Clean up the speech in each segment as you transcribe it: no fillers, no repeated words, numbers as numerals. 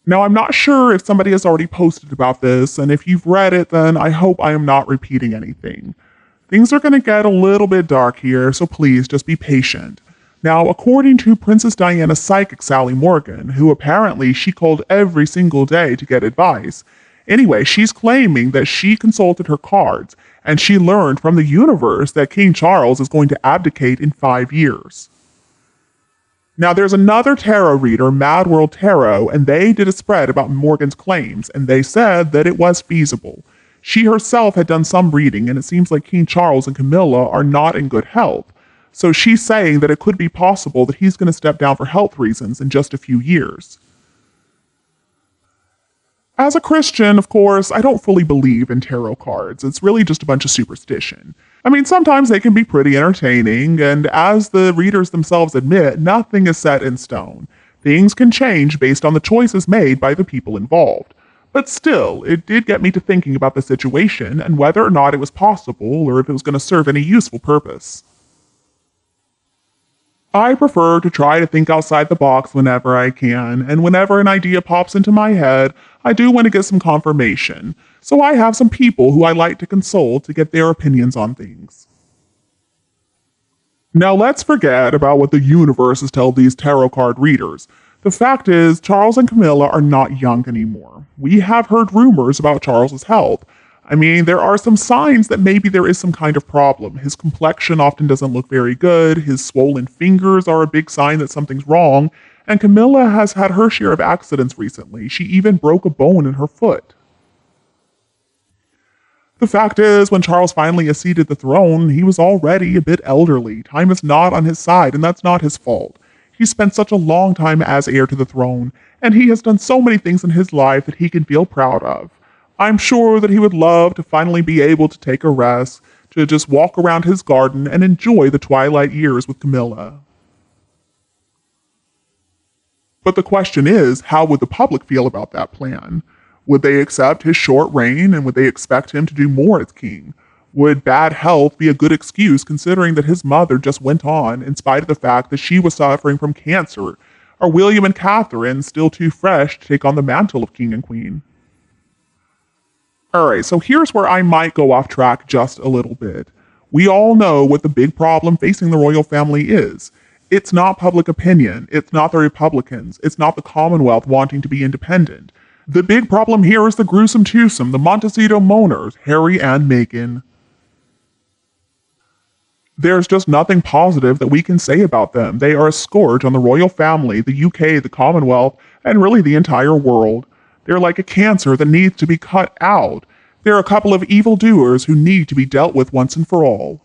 Now, I'm not sure if somebody has already posted about this, and if you've read it, then I hope I am not repeating anything. Things are going to get a little bit dark here, so please just be patient. Now, according to Princess Diana's psychic Sally Morgan, who apparently she called every single day to get advice, anyway, she's claiming that she consulted her cards, and she learned from the universe that King Charles is going to abdicate in 5 years. Now, there's another tarot reader, Mad World Tarot, and they did a spread about Morgan's claims, and they said that it was feasible. She herself had done some reading, and it seems like King Charles and Camilla are not in good health. So she's saying that it could be possible that he's going to step down for health reasons in just a few years. As a Christian, of course, I don't fully believe in tarot cards. It's really just a bunch of superstition. I mean, sometimes they can be pretty entertaining, and as the readers themselves admit, nothing is set in stone. Things can change based on the choices made by the people involved. But still, it did get me to thinking about the situation and whether or not it was possible or if it was going to serve any useful purpose. I prefer to try to think outside the box whenever I can, and whenever an idea pops into my head, I do want to get some confirmation. So I have some people who I like to consult to get their opinions on things. Now let's forget about what the universe has told these tarot card readers. The fact is, Charles and Camilla are not young anymore. We have heard rumors about Charles's health. I mean, there are some signs that maybe there is some kind of problem. His complexion often doesn't look very good, his swollen fingers are a big sign that something's wrong, and Camilla has had her share of accidents recently. She even broke a bone in her foot. The fact is, when Charles finally acceded the throne, he was already a bit elderly. Time is not on his side, and that's not his fault. He spent such a long time as heir to the throne, and he has done so many things in his life that he can feel proud of. I'm sure that he would love to finally be able to take a rest, to just walk around his garden and enjoy the twilight years with Camilla. But the question is, how would the public feel about that plan? Would they accept his short reign, and would they expect him to do more as king? Would bad health be a good excuse considering that his mother just went on in spite of the fact that she was suffering from cancer? Are William and Catherine still too fresh to take on the mantle of king and queen? Alright, so here's where I might go off track just a little bit. We all know what the big problem facing the royal family is. It's not public opinion, it's not the Republicans, it's not the Commonwealth wanting to be independent. The big problem here is the gruesome twosome, the Montecito moaners, Harry and Meghan. There's just nothing positive that we can say about them. They are a scourge on the royal family, the UK, the Commonwealth, and really the entire world. They're like a cancer that needs to be cut out. They're a couple of evildoers who need to be dealt with once and for all.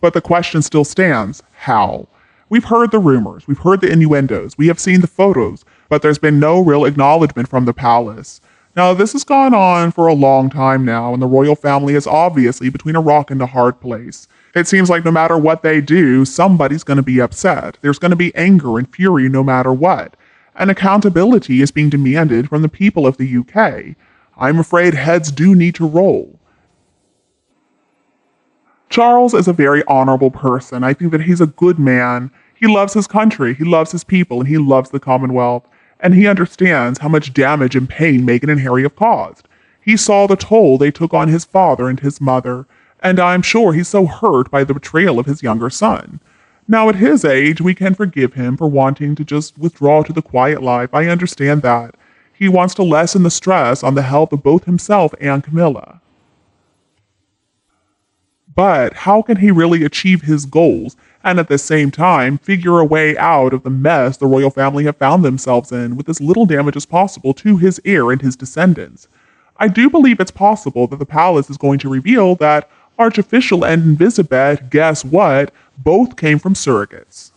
But the question still stands, how? We've heard the rumors, we've heard the innuendos, we have seen the photos, but there's been no real acknowledgement from the palace. Now, this has gone on for a long time now, and the royal family is obviously between a rock and a hard place. It seems like no matter what they do, somebody's going to be upset. There's going to be anger and fury no matter what. And accountability is being demanded from the people of the UK. I'm afraid heads do need to roll. Charles is a very honorable person. I think that he's a good man. He loves his country, he loves his people, and he loves the Commonwealth. And he understands how much damage and pain Meghan and Harry have caused. He saw the toll they took on his father and his mother, and I'm sure he's so hurt by the betrayal of his younger son. Now, at his age, we can forgive him for wanting to just withdraw to the quiet life. I understand that. He wants to lessen the stress on the health of both himself and Camilla. But how can he really achieve his goals and at the same time figure a way out of the mess the royal family have found themselves in with as little damage as possible to his heir and his descendants? I do believe it's possible that the palace is going to reveal that Archofficial and Elizabeth, guess what, both came from surrogates.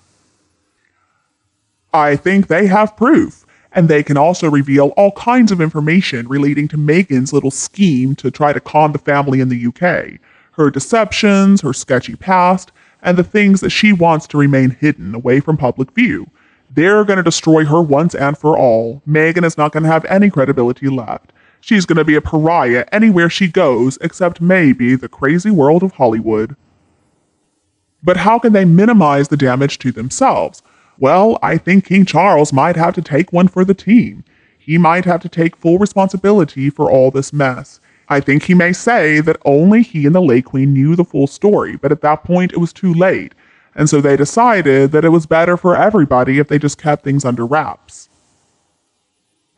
I think they have proof, and they can also reveal all kinds of information relating to Meghan's little scheme to try to con the family in the UK, her deceptions, her sketchy past, and the things that she wants to remain hidden away from public view. They're going to destroy her once and for all. Meghan is not going to have any credibility left. She's going to be a pariah anywhere she goes, except maybe the crazy world of Hollywood. But how can they minimize the damage to themselves? Well, I think King Charles might have to take one for the team. He might have to take full responsibility for all this mess. I think he may say that only he and the Lake Queen knew the full story, but at that point it was too late, and so they decided that it was better for everybody if they just kept things under wraps.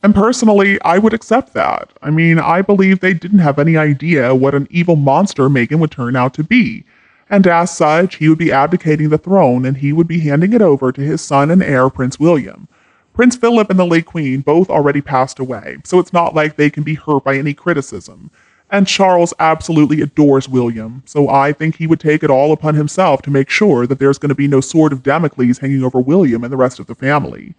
And personally, I would accept that. I mean, I believe they didn't have any idea what an evil monster Meghan would turn out to be, and as such, he would be abdicating the throne and he would be handing it over to his son and heir, Prince William. Prince Philip and the late Queen both already passed away, so it's not like they can be hurt by any criticism. And Charles absolutely adores William, so I think he would take it all upon himself to make sure that there's going to be no sword of Damocles hanging over William and the rest of the family.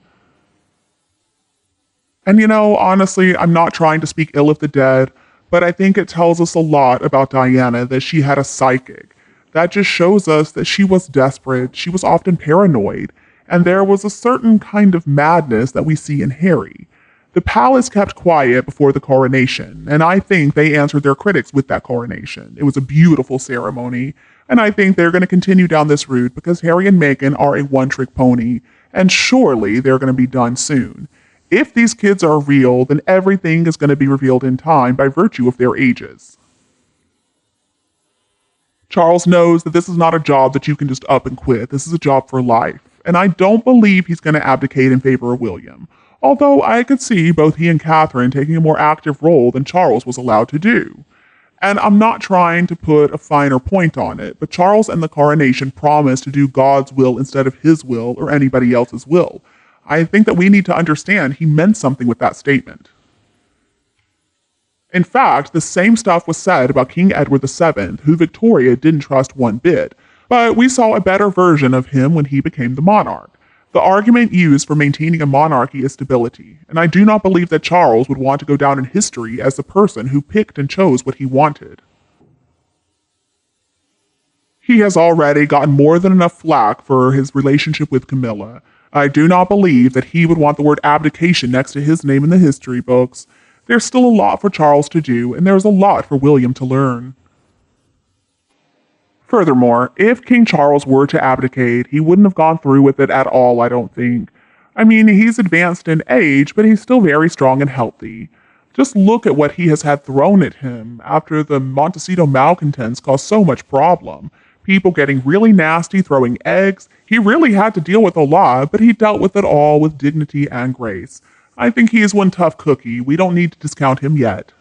And honestly, I'm not trying to speak ill of the dead, but I think it tells us a lot about Diana that she had a psychic. That just shows us that she was desperate, she was often paranoid, and there was a certain kind of madness that we see in Harry. The palace kept quiet before the coronation, and I think they answered their critics with that coronation. It was a beautiful ceremony, and I think they're going to continue down this route because Harry and Meghan are a one-trick pony, and surely they're going to be done soon. If these kids are real, then everything is going to be revealed in time by virtue of their ages. Charles knows that this is not a job that you can just up and quit. This is a job for life. And I don't believe he's going to abdicate in favor of William, although I could see both he and Catherine taking a more active role than Charles was allowed to do. And I'm not trying to put a finer point on it, but Charles and the coronation promised to do God's will instead of his will or anybody else's will. I think that we need to understand he meant something with that statement. In fact, the same stuff was said about King Edward VII, who Victoria didn't trust one bit, but we saw a better version of him when he became the monarch. The argument used for maintaining a monarchy is stability, and I do not believe that Charles would want to go down in history as the person who picked and chose what he wanted. He has already gotten more than enough flack for his relationship with Camilla. I do not believe that he would want the word abdication next to his name in the history books. There's still a lot for Charles to do, and there's a lot for William to learn. Furthermore, if King Charles were to abdicate, he wouldn't have gone through with it at all, I don't think. I mean, he's advanced in age, but he's still very strong and healthy. Just look at what he has had thrown at him after the Montecito malcontents caused so much problem. People getting really nasty, throwing eggs. He really had to deal with a lot, but he dealt with it all with dignity and grace. I think he is one tough cookie. We don't need to discount him yet.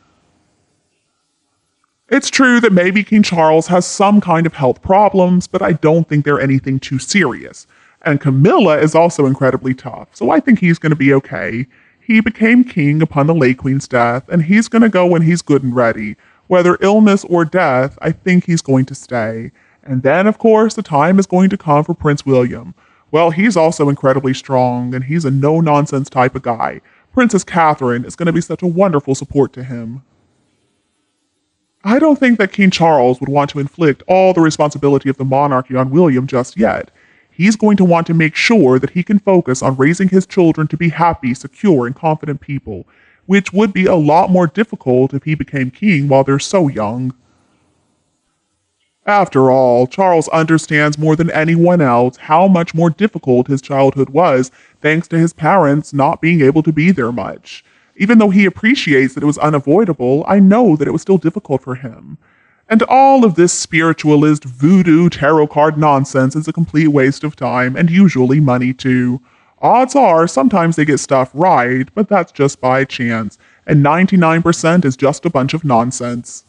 It's true that maybe King Charles has some kind of health problems, but I don't think they're anything too serious. And Camilla is also incredibly tough, so I think he's going to be okay. He became king upon the late Queen's death, and he's going to go when he's good and ready. Whether illness or death, I think he's going to stay. And then, of course, the time is going to come for Prince William. Well, he's also incredibly strong, and he's a no-nonsense type of guy. Princess Catherine is going to be such a wonderful support to him. I don't think that King Charles would want to inflict all the responsibility of the monarchy on William just yet. He's going to want to make sure that he can focus on raising his children to be happy, secure, and confident people, which would be a lot more difficult if he became king while they're so young. After all, Charles understands more than anyone else how much more difficult his childhood was thanks to his parents not being able to be there much. Even though he appreciates that it was unavoidable, I know that it was still difficult for him. And all of this spiritualist voodoo tarot card nonsense is a complete waste of time and usually money too. Odds are sometimes they get stuff right, but that's just by chance, and 99% is just a bunch of nonsense.